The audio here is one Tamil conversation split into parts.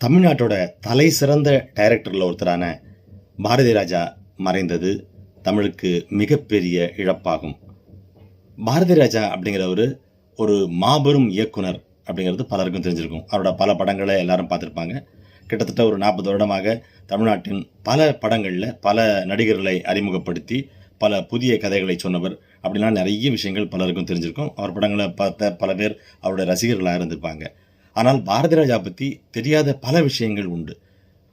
தமிழ்நாட்டோட தலை சிறந்த டைரக்டரில் ஒருத்தரான பாரதி ராஜா மறைந்தது தமிழுக்கு மிகப்பெரிய இழப்பாகும். பாரதி ராஜா அப்படிங்கிறவர் ஒரு மாபெரும் இயக்குனர் அப்படிங்கிறது பலருக்கும் தெரிஞ்சிருக்கும். அவரோட பல படங்களை எல்லாரும் பார்த்துருப்பாங்க. கிட்டத்தட்ட ஒரு 40 வருடமாக தமிழ்நாட்டின் பல படங்களில் பல நடிகர்களை அறிமுகப்படுத்தி பல புதிய கதைகளை சொன்னவர். அப்படின்னா நிறைய விஷயங்கள் பலருக்கும் தெரிஞ்சிருக்கும். அவர் படங்களை பார்த்த பல பேர் அவருடைய ரசிகர்களாக இருந்திருப்பாங்க. ஆனால் பாரதி ராஜா பற்றி தெரியாத பல விஷயங்கள் உண்டு.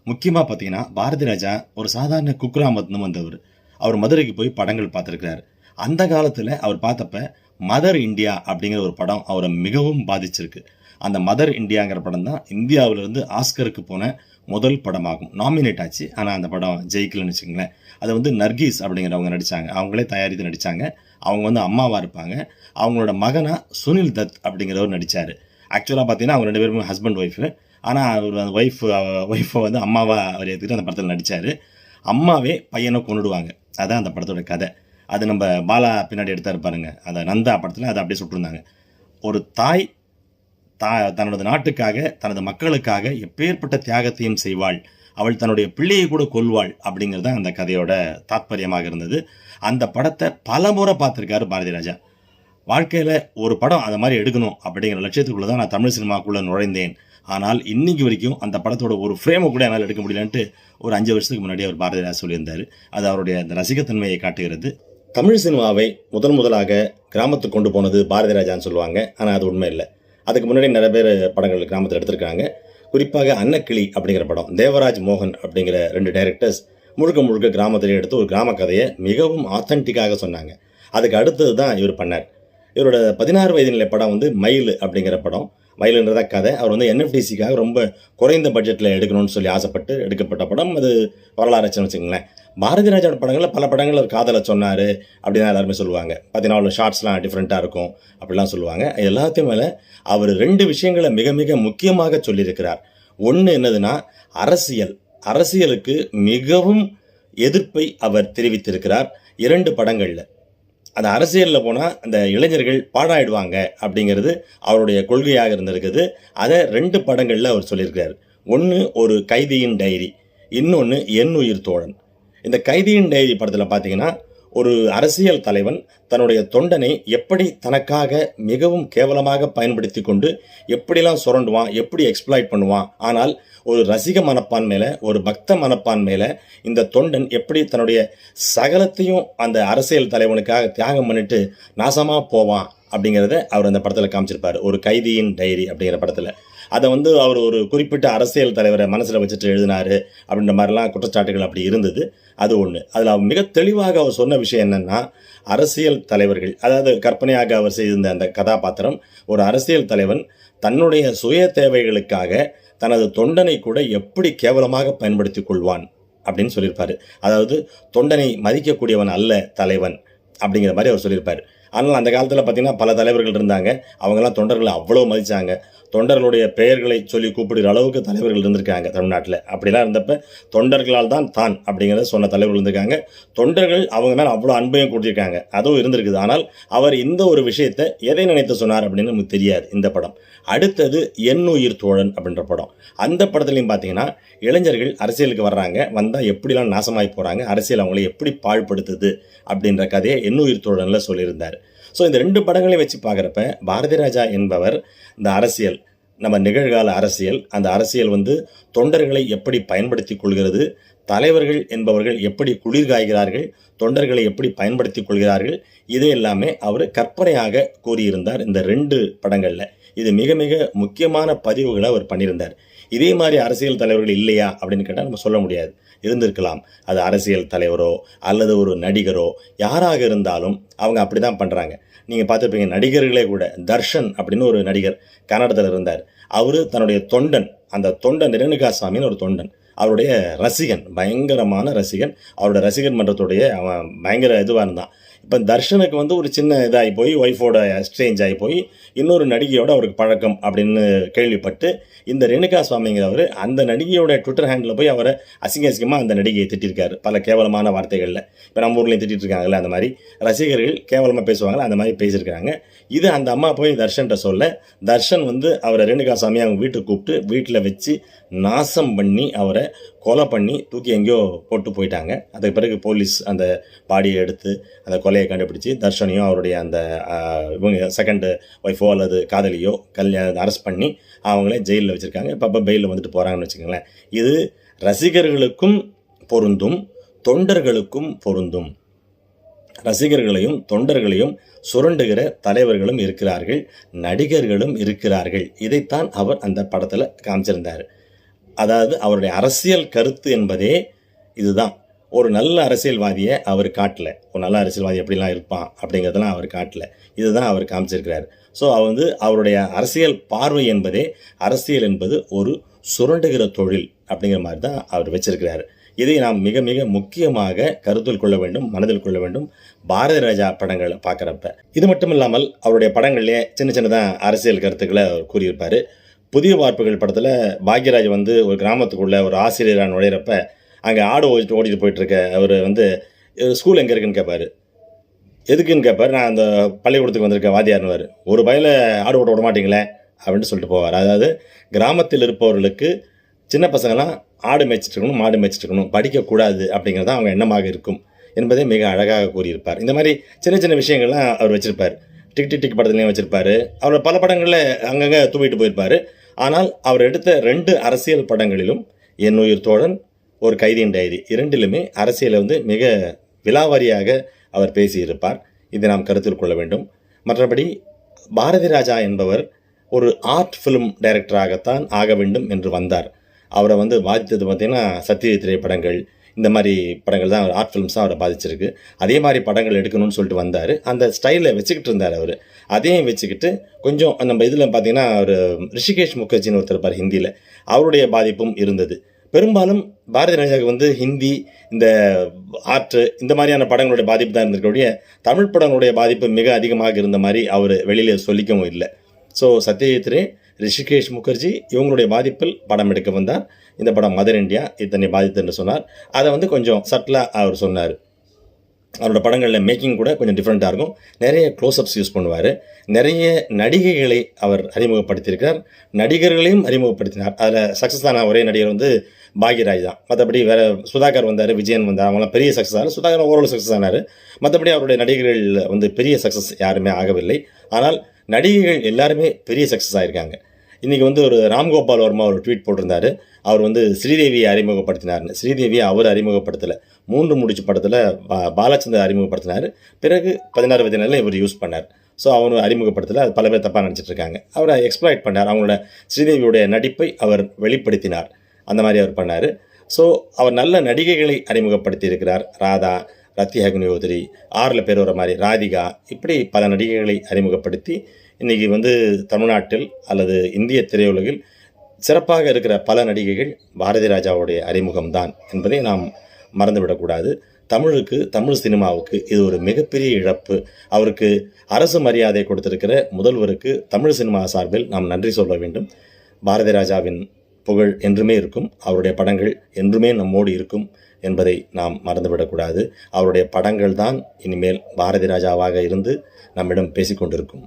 முக்கியமாக பார்த்தீங்கன்னா, பாரதி ராஜா ஒரு சாதாரண குக்கிராமத்துன்னு வந்தவர். அவர் மதுரைக்கு போய் படங்கள் பார்த்துருக்கிறார். அந்த காலத்தில் அவர் பார்த்தப்ப மதர் இந்தியா அப்படிங்கிற ஒரு படம் அவரை மிகவும் பாதிச்சிருக்கு. அந்த மதர் இந்தியாங்கிற படம் தான் இந்தியாவிலிருந்து ஆஸ்கருக்கு போன முதல் படமாகும். நாமினேட் ஆச்சு, ஆனால் அந்த படம் ஜெயிக்கலன்னு வச்சுக்கோங்களேன். அதை நர்கீஸ் அப்படிங்கிறவங்க நடித்தாங்க. அவங்களே தயாரித்து நடித்தாங்க. அவங்க அம்மாவாக இருப்பாங்க. அவங்களோட மகனாக சுனில் தத் அப்படிங்கிறவர் நடித்தார். ஆக்சுவலாக பார்த்தீங்கன்னா அவங்க 2 பேருமே ஹஸ்பண்ட் ஒய்ஃபு. ஆனால் அவர் அந்த ஒய்ஃபை அம்மாவாக அவர் ஏற்றுக்கிட்டு அந்த படத்தில் நடித்தார். அம்மாவே பையனை கொண்டுடுவாங்க. அதுதான் அந்த படத்தோட கதை. அது நம்ம பாலா பின்னாடி எடுத்தாரு பாருங்க, அந்த நந்தா படத்தில் அதை அப்படியே சுட்டிருந்தாங்க. ஒரு தாய் தன்னோட நாட்டுக்காக தனது மக்களுக்காக எப்பேற்பட்ட தியாகத்தையும் செய்வாள், அவள் தன்னுடைய பிள்ளையை கூட கொல்வாள் அப்படிங்கிறது தான் அந்த கதையோட தாத்பரியமாக இருந்தது. அந்த படத்தை பல முறை பார்த்துருக்காரு பாரதி ராஜா. வாழ்க்கையில் ஒரு படம் அதை மாதிரி எடுக்கணும் அப்படிங்கிற லட்சியத்துக்குள்ளே தான் நான் தமிழ் சினிமாக்குள்ளே நுழைந்தேன். ஆனால் இன்னைக்கு வரைக்கும் அந்த படத்தோட ஒரு ஃப்ரேமை கூட என்னால் எடுக்க முடியலன்ட்டு ஒரு 5 வருஷத்துக்கு முன்னாடி அவர் பாரதி ராஜா சொல்லியிருந்தார். அது அவருடைய அந்த ரசிகத்தன்மையை காட்டுகிறது. தமிழ் சினிமாவை முதலாக கிராமத்துக்கு கொண்டு போனது பாரதி ராஜான்னு சொல்லுவாங்க. ஆனால் அது உண்மை இல்லை. அதுக்கு முன்னாடி நிறைய பேர் படங்கள் கிராமத்தில் எடுத்திருக்காங்க. குறிப்பாக அன்னக்கிளி அப்படிங்கிற படம், தேவராஜ் மோகன் அப்படிங்கிற 2 டைரக்டர்ஸ் முழுக்க கிராமத்திலே எடுத்து ஒரு கிராம கதையை மிகவும் ஆத்தென்டிக்காக சொன்னாங்க. அதுக்கு அடுத்தது தான் இவர் பண்ணார். இவரோட 16 வயது நிலை படம் மயில் அப்படிங்கிற படம். மயிலுன்றத கதை. அவர் என்எஃப்டிசிக்காக ரொம்ப குறைந்த பட்ஜெட்டில் எடுக்கணும்னு சொல்லி ஆசைப்பட்டு எடுக்கப்பட்ட படம். அது வரலாறுச்சுன்னு வச்சுக்கோங்களேன். பாரதி ராஜாவோட படங்களில் பல படங்கள் அவர் காதலை சொன்னார் அப்படின்னு எல்லாருமே சொல்லுவாங்க. 14 ஷார்ட்ஸ்லாம் டிஃப்ரெண்ட்டாக இருக்கும் அப்படிலாம் சொல்லுவாங்க. எல்லாத்தையும் மேலே அவர் 2 விஷயங்களை மிக மிக முக்கியமாக சொல்லியிருக்கிறார். ஒன்று என்னதுன்னா, அரசியலுக்கு மிகவும் எதிர்ப்பை அவர் தெரிவித்திருக்கிறார் 2 படங்களில். அந்த அரசியலில் போனால் அந்த இளைஞர்கள் பாழாயிடுவாங்க அப்படிங்கிறது அவருடைய கொள்கையாக இருந்திருக்குது. அதை 2 படங்களில் அவர் சொல்லியிருக்கிறார். ஒன்று ஒரு கைதியின் டைரி, இன்னொன்று என் உயிர் தோழன். இந்த கைதியின் டைரி படத்தில் பார்த்தீங்கன்னா, ஒரு அரசியல் தலைவன் தன்னுடைய தொண்டனை எப்படி தனக்காக மிகவும் கேவலமாக பயன்படுத்தி கொண்டு எப்படிலாம் சுரண்டுவான், எப்படி எக்ஸ்ப்ளாய்ட் பண்ணுவான். ஆனால் ஒரு ரசிக மனப்பான்மையில், ஒரு பக்த மனப்பான்மையில் இந்த தொண்டன் எப்படி தன்னுடைய சகலத்தையும் அந்த அரசியல் தலைவனுக்காக தியாகம் பண்ணிட்டு நாசமாக போவான் அப்படிங்கிறத அவர் அந்த படத்தில் காமிச்சிருப்பார். ஒரு கைதியின் டைரி அப்படிங்கிற படத்தில் அதை அவர் ஒரு குறிப்பிட்ட அரசியல் தலைவரை மனசில் வச்சுட்டு எழுதினார் அப்படின்ற மாதிரிலாம் குற்றச்சாட்டுகள் அப்படி இருந்தது. அது ஒன்று. அதில் அவர் மிக தெளிவாக அவர் சொன்ன விஷயம் என்னென்னா, அரசியல் தலைவர்கள், அதாவது கற்பனையாக அவர் செய்திருந்த அந்த கதாபாத்திரம், ஒரு அரசியல் தலைவன் தன்னுடைய சுய தேவைகளுக்காக தனது தொண்டனை கூட எப்படி கேவலமாக பயன்படுத்தி கொள்வான் அப்படின்னு சொல்லியிருப்பார். அதாவது தொண்டனை மதிக்கக்கூடியவன் அல்ல தலைவன் அப்படிங்கிற மாதிரி அவர் சொல்லியிருப்பார். ஆனால் அந்த காலத்தில் பார்த்தீங்கன்னா பல தலைவர்கள் இருந்தாங்க. அவங்கெல்லாம் தொண்டர்களை அவ்வளோ மதித்தாங்க. தொண்டர்களுடைய பெயர்களை சொல்லி கூப்பிடுற அளவுக்கு தலைவர்கள் இருந்திருக்காங்க தமிழ்நாட்டில். அப்படிலாம் இருந்தப்ப தொண்டர்களால் தான் அப்படிங்கிறத சொன்ன தலைவர்கள் இருந்திருக்காங்க. தொண்டர்கள் அவங்க மேலே அவ்வளோ அன்பையும் கொடுத்துருக்காங்க, அதுவும் இருந்திருக்குது. ஆனால் அவர் இந்த ஒரு விஷயத்தை எதை நினைத்து சொன்னார் அப்படின்னு நமக்கு தெரியாது. இந்த படம் அடுத்தது என் உயிர் தோழன் அப்படின்ற படம். அந்த படத்துலையும் பார்த்தீங்கன்னா, இளைஞர்கள் அரசியலுக்கு வர்றாங்க, வந்தால் எப்படிலாம் நாசமாகி போகிறாங்க, அரசியல் அவங்களை எப்படி பாழ்படுத்துது அப்படின்ற கதையை என் உயிர் தோழனில் சொல்லியிருந்தார். ஸோ இந்த 2 படங்களையும் வச்சு பார்க்குறப்ப பாரதி ராஜா என்பவர் இந்த அரசியல், நம்ம நிகழ்கால அரசியல், அந்த அரசியல் தொண்டர்களை எப்படி பயன்படுத்தி கொள்கிறது, தலைவர்கள் என்பவர்கள் எப்படி குளிர்காய்கிறார்கள், தொண்டர்களை எப்படி பயன்படுத்தி கொள்கிறார்கள், இது எல்லாமே அவர் கற்பனையாக கூறியிருந்தார் இந்த 2 படங்களில். இது மிக மிக முக்கியமான பதிவுகளை அவர் பண்ணியிருந்தார். இதே மாதிரி அரசியல் தலைவர்கள் இல்லையா அப்படின்னு கேட்டால் நம்ம சொல்ல முடியாது. இருந்திருக்கலாம். அது அரசியல் தலைவரோ அல்லது ஒரு நடிகரோ யாராக இருந்தாலும் அவங்க அப்படி தான் பண்ணுறாங்க. நீங்கள் பார்த்துருப்பீங்க, நடிகர்களே கூட. தர்ஷன் அப்படின்னு ஒரு நடிகர் கன்னடத்தில் இருந்தார். அவர் தன்னுடைய தொண்டன், அந்த தொண்டன் ரேணுகாசாமின்னு ஒரு தொண்டன், அவருடைய ரசிகன், பயங்கரமான ரசிகன். அவரோட ரசிகர் மன்றத்துடைய அவன் பயங்கர இதுவாக இருந்தான். இப்போ தர்ஷனுக்கு வந்து ஒரு சின்ன இதாகி போய் ஒய்ஃபோட எக்ஸ்சேஞ்ச் ஆகி போய் இன்னொரு நடிகையோட அவருக்கு பழக்கம் அப்படின்னு கேள்விப்பட்டு இந்த ரேணுகா சுவாமிங்கிறவர் அந்த நடிகையோட ட்விட்டர் ஹேண்டில் போய் அவரை அசிங்கமாக அந்த நடிகையை திட்டிருக்காரு பல கேவலமான வார்த்தைகளில். இப்போ நம்ம ஊர்லேயும் திட்டிட்டு இருக்காங்கல்ல, அந்த மாதிரி ரசிகர்கள் கேவலமாக பேசுவாங்களே அந்த மாதிரி பேசியிருக்காங்க. இது அந்த அம்மா போய் தர்ஷன்கிட்ட சொல்ல, தர்ஷன் வந்து அவரை ரேணுகா சாமி அவங்க வீட்டுக்கு கூப்பிட்டு வீட்டில் வச்சு நாசம் பண்ணி அவரை கொலை பண்ணி தூக்கி எங்கேயோ போட்டு போயிட்டாங்க. அதுக்கு பிறகு போலீஸ் அந்த பாடியை எடுத்து அந்த கொலையை கண்டுபிடிச்சி தர்ஷனையும் அவருடைய அந்த இவங்க செகண்ட் ஒய்ஃபோ அல்லது காதலியோ அரெஸ்ட் பண்ணி அவங்களே ஜெயிலில் வச்சுருக்காங்க. இப்போ பெயிலில் வந்துட்டு போகிறாங்கன்னு வச்சுக்கோங்களேன். இது ரசிகர்களுக்கும் பொருந்தும், தொண்டர்களுக்கும் பொருந்தும். ரசிகர்களையும் தொண்டர்களையும் சுரண்டுகிற தலைவர்களும் இருக்கிறார்கள், நடிகர்களும் இருக்கிறார்கள். இதைத்தான் அவர் அந்த படத்தில் காமிச்சிருந்தார். அதாவது அவருடைய அரசியல் கருத்து என்பதே இதுதான். ஒரு நல்ல அரசியல்வாதியை அவர் காட்டல. ஒரு நல்ல அரசியல்வாதி எப்படிலாம் இருப்பான் அப்படிங்கிறதெல்லாம் அவர் காட்டல. இதுதான் அவர் காமிச்சிருக்கிறார். ஸோ அவருடைய அரசியல் பார்வை என்பதே, அரசியல் என்பது ஒரு சுரண்டுகிற தொழில் அப்படிங்கிற மாதிரி தான் அவர் வச்சிருக்கிறார். இதை நாம் மிக மிக முக்கியமாக கருத்தில் கொள்ள வேண்டும், மனதில் கொள்ள வேண்டும் பாரதி ராஜா படங்களை பார்க்குறப்ப. இது மட்டும் இல்லாமல் அவருடைய படங்கள்லேயே சின்ன சின்னதாக அரசியல் கருத்துக்களை அவர் கூறியிருப்பார். புதிய வார்ப்புகள் படத்தில் பாக்யராஜ் வந்து ஒரு கிராமத்துக்குள்ளே ஒரு ஆசிரியராக நுழையிறப்ப அங்கே ஆடு ஓடிட்டு போயிட்டுருக்க அவர் வந்து ஸ்கூல் எங்கே இருக்குன்னு கேட்பார். எதுக்குன்னு கேட்பார். நான் அந்த பள்ளிக்கூடத்துக்கு வந்திருக்க வாத்தியார்னுவார். ஒரு பயில ஆடு ஓட்ட விட மாட்டீங்களே அப்படின்ட்டு சொல்லிட்டு போவார். அதாவது கிராமத்தில் இருப்பவர்களுக்கு சின்ன பசங்கள்லாம் ஆடு மேய்ச்சிட்ருக்கணும், மாடு மேய்ச்சிட்ருக்கணும், படிக்கக்கூடாது அப்படிங்கிறது அவங்க எண்ணமாக இருக்கும் என்பதை மிக அழகாக கூறியிருப்பார். இந்த மாதிரி சின்ன சின்ன விஷயங்கள்லாம் அவர் வச்சுருப்பார். டிக் டிக் டிக் படத்துலையும் வச்சுருப்பார். அவர் பல படங்களில் அங்கங்கே தூவிட்டு போயிருப்பார். ஆனால் அவர் எடுத்த 2 அரசியல் படங்களிலும், என் உயிர் தோழன், ஒரு கைதியின் டைரி, 2லுமே அரசியலை வந்து மிக விலாவாரியாக அவர் பேசியிருப்பார். இதை நாம் கருத்தில் கொள்ள வேண்டும். மற்றபடி பாரதி ராஜா என்பவர் ஒரு ஆர்ட் ஃபிலிம் டைரக்டராகத்தான் ஆக வேண்டும் என்று வந்தார். அவரை வந்து பாதித்தது பார்த்திங்கன்னா சத்திய திரைப்படங்கள், இந்த மாதிரி படங்கள் தான் ஆர்ட் ஃபிலிம்ஸ் தான் அவரை பாதிச்சிருக்கு. அதே மாதிரி படங்கள் எடுக்கணும்னு சொல்லிட்டு வந்தார். அந்த ஸ்டைலில் வச்சுக்கிட்டு இருந்தார் அவர். அதையும் வச்சுக்கிட்டு கொஞ்சம் நம்ம இதில் பார்த்திங்கன்னா அவர் ரிஷிகேஷ் முகர்ஜின்னு ஒருத்தர் இருப்பார் ஹிந்தியில், அவருடைய பாதிப்பும் இருந்தது. பெரும்பாலும் பாரதி ராஜாவுக்கு வந்து ஹிந்தி, இந்த ஆர்ட்டு, இந்த மாதிரியான படங்களுடைய பாதிப்பு தான் இருந்திருக்கக்கூடிய, தமிழ் படங்களுடைய பாதிப்பு மிக அதிகமாக இருந்த மாதிரி அவர் வெளியில் சொல்லிக்கவும் இல்லை. ஸோ சத்யஜித் ரே, ரிஷிகேஷ் முகர்ஜி இவங்களுடைய பாதிப்பில் படம் எடுக்க வந்தார். இந்த படம் மதர் இந்தியா இத்தனை பாதித்து என்று சொன்னார். அதை வந்து கொஞ்சம் சட்டிலாக அவர் சொன்னார். அவரோட படங்களில் மேக்கிங் கூட கொஞ்சம் டிஃப்ரெண்ட்டாக இருக்கும். நிறைய க்ளோஸ்அப்ஸ் யூஸ் பண்ணுவார். நிறைய நடிகைகளை அவர் அறிமுகப்படுத்தியிருக்கிறார், நடிகர்களையும் அறிமுகப்படுத்தினார். அதில் சக்ஸஸ் ஆன ஒரே நடிகர் வந்து பாக்யராஜ் தான். மற்றபடி வேறு சுதாகர் வந்தார், விஜயன் வந்தார், அவங்களாம் பெரிய சக்ஸஸ் ஆனார். சுதாகர் ஓரளவு சக்ஸஸ் ஆனார். மற்றபடி அவருடைய நடிகர்கள் வந்து பெரிய சக்ஸஸ் யாருமே ஆகவில்லை. ஆனால் நடிகைகள் எல்லாருமே பெரிய சக்ஸஸ் ஆகியிருக்காங்க. இன்றைக்கி வந்து ஒரு ராம்கோபால் வர்மா ஒரு ட்வீட் போட்டிருந்தார். அவர் வந்து ஸ்ரீதேவியை அறிமுகப்படுத்தினார்னு. ஸ்ரீதேவியை அவர் அறிமுகப்படுத்தலை. 3 முடிச்சு படத்தில் பாலச்சந்தர் அறிமுகப்படுத்தினார். பிறகு 16 இவர் யூஸ் பண்ணார். ஸோ அவர் அறிமுகப்படுத்தலை. அது பல பேர் தப்பாக நினச்சிட்ருக்காங்க. அவரை எக்ஸ்ப்ளாய்ட் பண்ணார். அவங்களோட ஸ்ரீதேவியுடைய நடிப்பை அவர் வெளிப்படுத்தினார். அந்த மாதிரி அவர் பண்ணார். ஸோ அவர் நல்ல நடிகைகளை அறிமுகப்படுத்தி இருக்கிறார். ராதா, ரத்தி அக்னிஹோத்ரி, 6 பேர் வர மாதிரி ராதிகா, இப்படி பல நடிகைகளை அறிமுகப்படுத்தி இன்றைக்கி வந்து தமிழ்நாட்டில் அல்லது இந்திய திரையுலகில் சிறப்பாக இருக்கிற பல நடிகைகள் பாரதி ராஜாவுடைய அறிமுகம்தான் என்பதை நாம் மறந்துவிடக்கூடாது. தமிழுக்கு, தமிழ் சினிமாவுக்கு இது ஒரு மிகப்பெரிய இழப்பு. அவருக்கு அரசு மரியாதை கொடுத்திருக்கிற முதல்வருக்கு தமிழ் சினிமா சார்பில் நாம் நன்றி சொல்ல வேண்டும். பாரதி ராஜாவின் புகழ் என்றுமே இருக்கும். அவருடைய படங்கள் என்றுமே நம்மோடு இருக்கும் என்பதை நாம் மறந்துவிடக்கூடாது. அவருடைய படங்கள் தான் இனிமேல் பாரதி ராஜாவாக இருந்து நம்மிடம் பேசிக்கொண்டிருக்கும்.